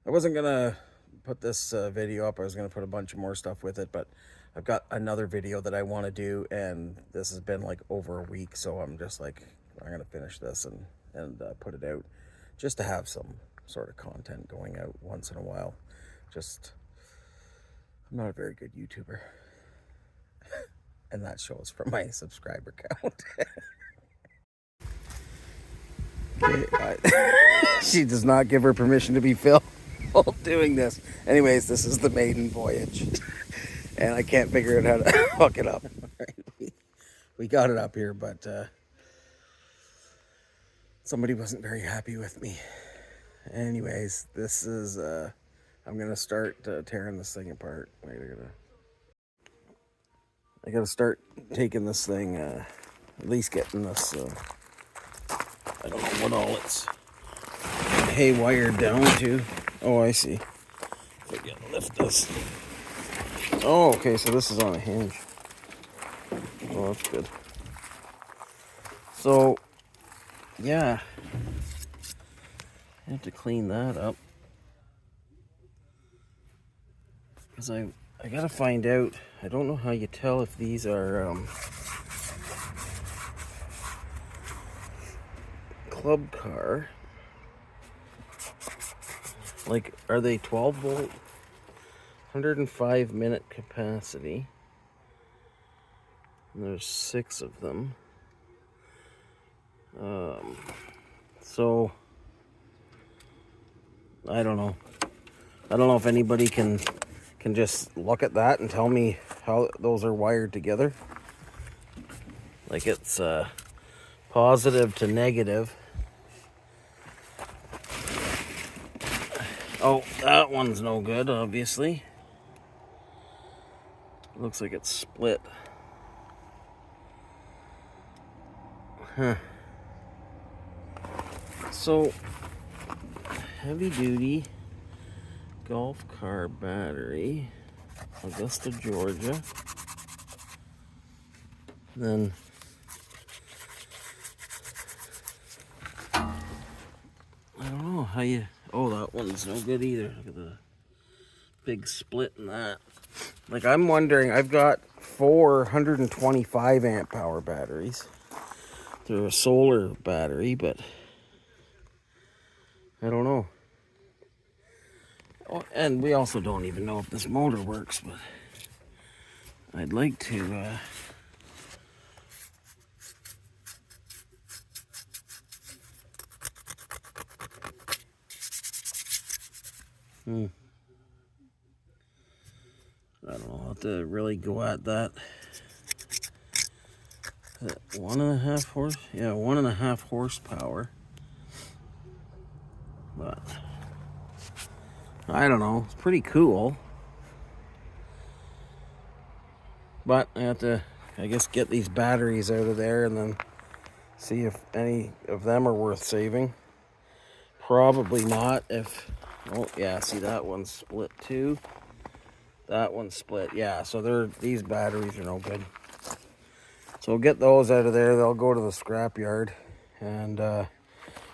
I wasn't gonna put this video up. I was gonna put a bunch of more stuff with it, but I've got another video that I want to do, and this has been like over a week, so I'm just like, I'm gonna finish this and put it out, just to have some sort of content going out once in a while. Just, I'm not a very good YouTuber, and that shows from my subscriber count. She does not give her permission to be filmed while doing this. Anyways, this is the maiden voyage, and I can't figure out how to hook it up. We got it up here, but somebody wasn't very happy with me. Anyways, this is, I'm gonna start tearing this thing apart. Wait, I gotta start taking this thing, at least getting this, I don't know what all it's haywired down to. Oh, I see. I gotta lift this. Oh, okay, so this is on a hinge. Oh, that's good. So, yeah. I have to clean that up. Because I gotta find out, I don't know how you tell if these are club car. Like, are they 12 volt? 105 minute capacity. And there's 6 of them. So, I don't know. I don't know if anybody can just look at that and tell me how those are wired together. Like, it's positive to negative. Oh, that one's no good, obviously. Looks like it's split. Huh. So, heavy duty golf car battery, Augusta, Georgia. Then I don't know how you. Oh, that one's no good either. Look at the big split in that. Like, I'm wondering, I've got 425 amp hour batteries. They're a solar battery, but I don't know. Oh, and we also don't even know if this motor works, but I'd like to I don't know, I'll have to really go at that. 1.5 horse? Yeah, 1.5 horsepower. But I don't know, it's pretty cool. But I have to, I guess, get these batteries out of there and then see if any of them are worth saving. Probably not if, oh yeah, see that one's split too. That one's split, yeah, so these batteries are no good. So we'll get those out of there, they'll go to the scrap yard. And,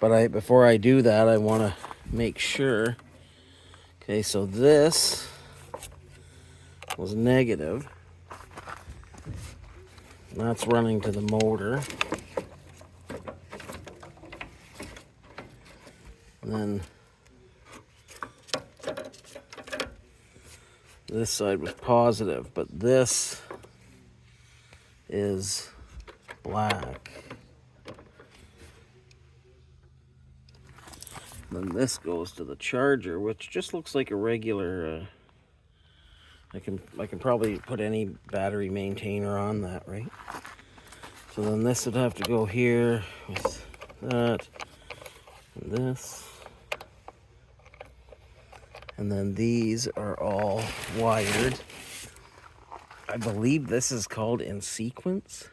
but before I do that, I want to make sure. Okay, so this was negative. That's running to the motor. And then this side was positive, but this is black. And then this goes to the charger, which just looks like a regular, I can probably put any battery maintainer on that, right? So then this would have to go here with that and this. And then these are all wired. I believe this is called in sequence.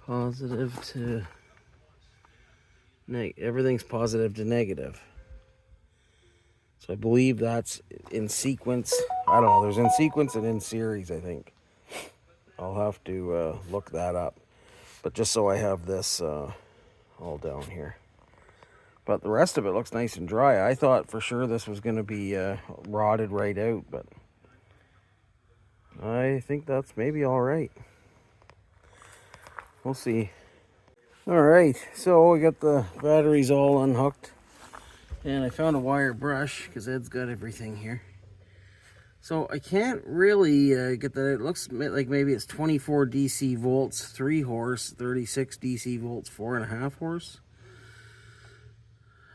Positive to everything's positive to negative. So I believe that's in sequence. I don't know, there's in sequence and in series, I think. I'll have to look that up. But just so I have this all down here. But the rest of it looks nice and dry. I thought for sure this was going to be rotted right out, but I think that's maybe all right. We'll see. All right, so we got the batteries all unhooked, and I found a wire brush because Ed's got everything here. So I can't really get that. It looks like maybe it's 24 DC volts, 3 horse, 36 DC volts, 4.5 horse.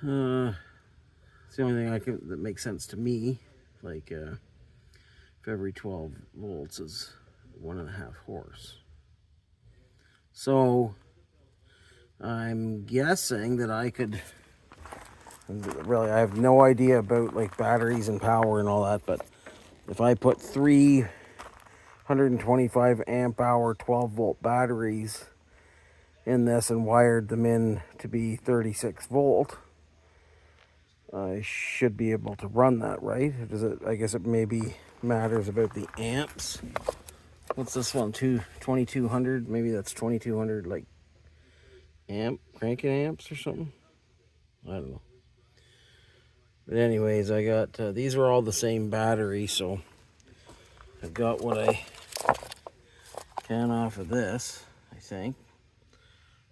It's the only thing that makes sense to me. Like if every 12 volts is 1.5 horse. So I'm guessing that I could. Really, I have no idea about like batteries and power and all that, but if I put 325 amp hour 12 volt batteries in this and wired them in to be 36 volt, I should be able to run that, right? Does it? I guess it maybe matters about the amps. What's this one? 2200? Maybe that's 2200 like cranking amps or something. I don't know. But anyways, I got these are all the same battery, so I've got what I can off of this, I think.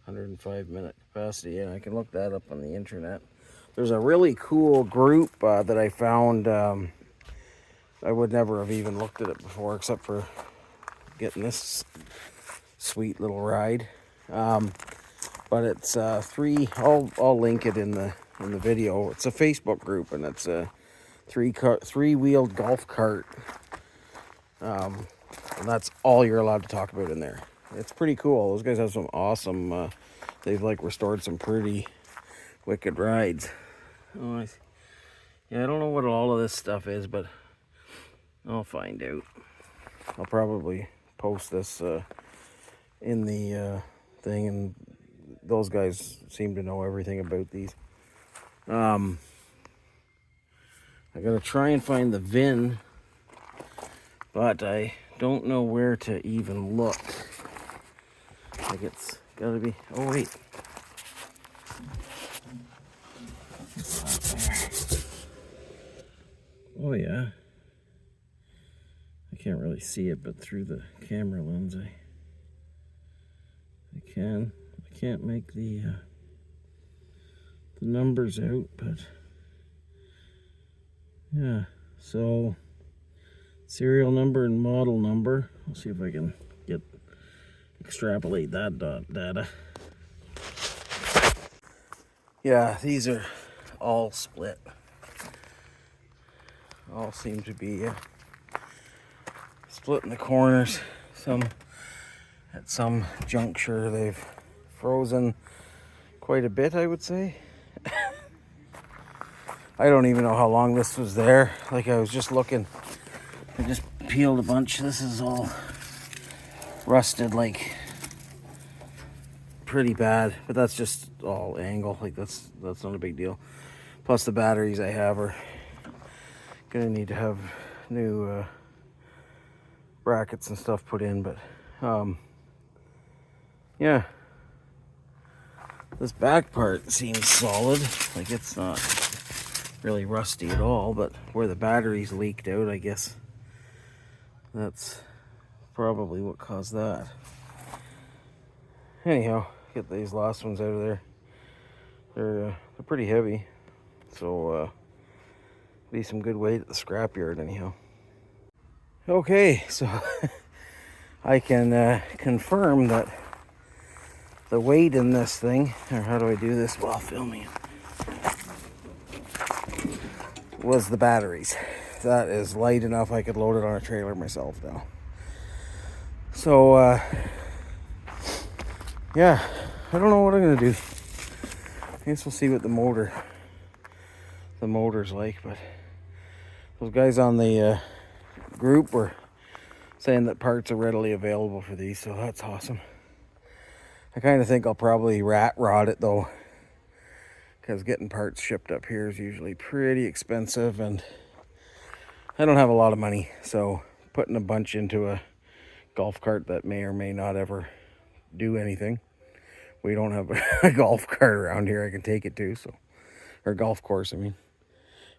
105 minute capacity, and I can look that up on the internet. There's a really cool group that I found. I would never have even looked at it before, except for getting this sweet little ride. But it's three. I'll link it in the video. It's a Facebook group, and it's a three-wheeled golf cart. And that's all you're allowed to talk about in there. It's pretty cool. Those guys have some awesome. They've like restored some pretty wicked rides. Oh, yeah, I don't know what all of this stuff is, but I'll find out. I'll probably post this in the thing, and those guys seem to know everything about these. I gotta try and find the VIN, but I don't know where to even look. Like it's gotta be. Oh wait. Oh yeah. I can't really see it, but through the camera lens, I can. I can't make the numbers out, but yeah. So serial number and model number. I'll see if I can extrapolate that data. Yeah, these are all split. All seem to be split in the corners. At some juncture they've frozen quite a bit, I would say. I don't even know how long this was there. Like I was just looking. I just peeled a bunch. This is all rusted like pretty bad, but that's just all angle. Like that's not a big deal. Plus the batteries I have are gonna need to have new brackets and stuff put in, but yeah, this back part seems solid. Like it's not really rusty at all, but where the batteries leaked out, I guess that's probably what caused that. Anyhow, get these last ones out of there. They're pretty heavy, so be some good weight at the scrapyard anyhow. Okay, so I can confirm that the weight in this thing, or how do I do this while filming it, was the batteries. That is light enough I could load it on a trailer myself now. So yeah, I don't know what I'm gonna do. I guess we'll see what the motor's like, but those guys on the group were saying that parts are readily available for these, so that's awesome. I kind of think I'll probably rat rod it though, because getting parts shipped up here is usually pretty expensive, and I don't have a lot of money, so putting a bunch into a golf cart that may or may not ever do anything. We don't have a golf cart around here I can take it to, so or golf course, I mean.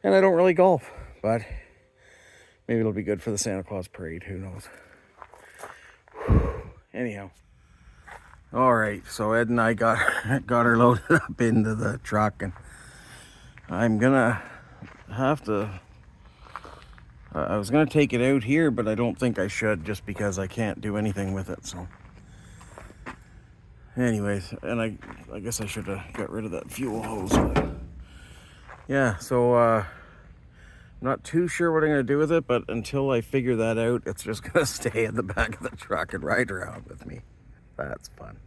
And I don't really golf, but maybe it'll be good for the Santa Claus parade. Who knows? Anyhow. All right, so Ed and I got her loaded up into the truck, and I'm gonna have to. I was gonna take it out here, but I don't think I should, just because I can't do anything with it. So, anyways, and I guess I should have got rid of that fuel hose. But yeah, so I'm not too sure what I'm gonna do with it, but until I figure that out, it's just gonna stay in the back of the truck and ride around with me. That's fun.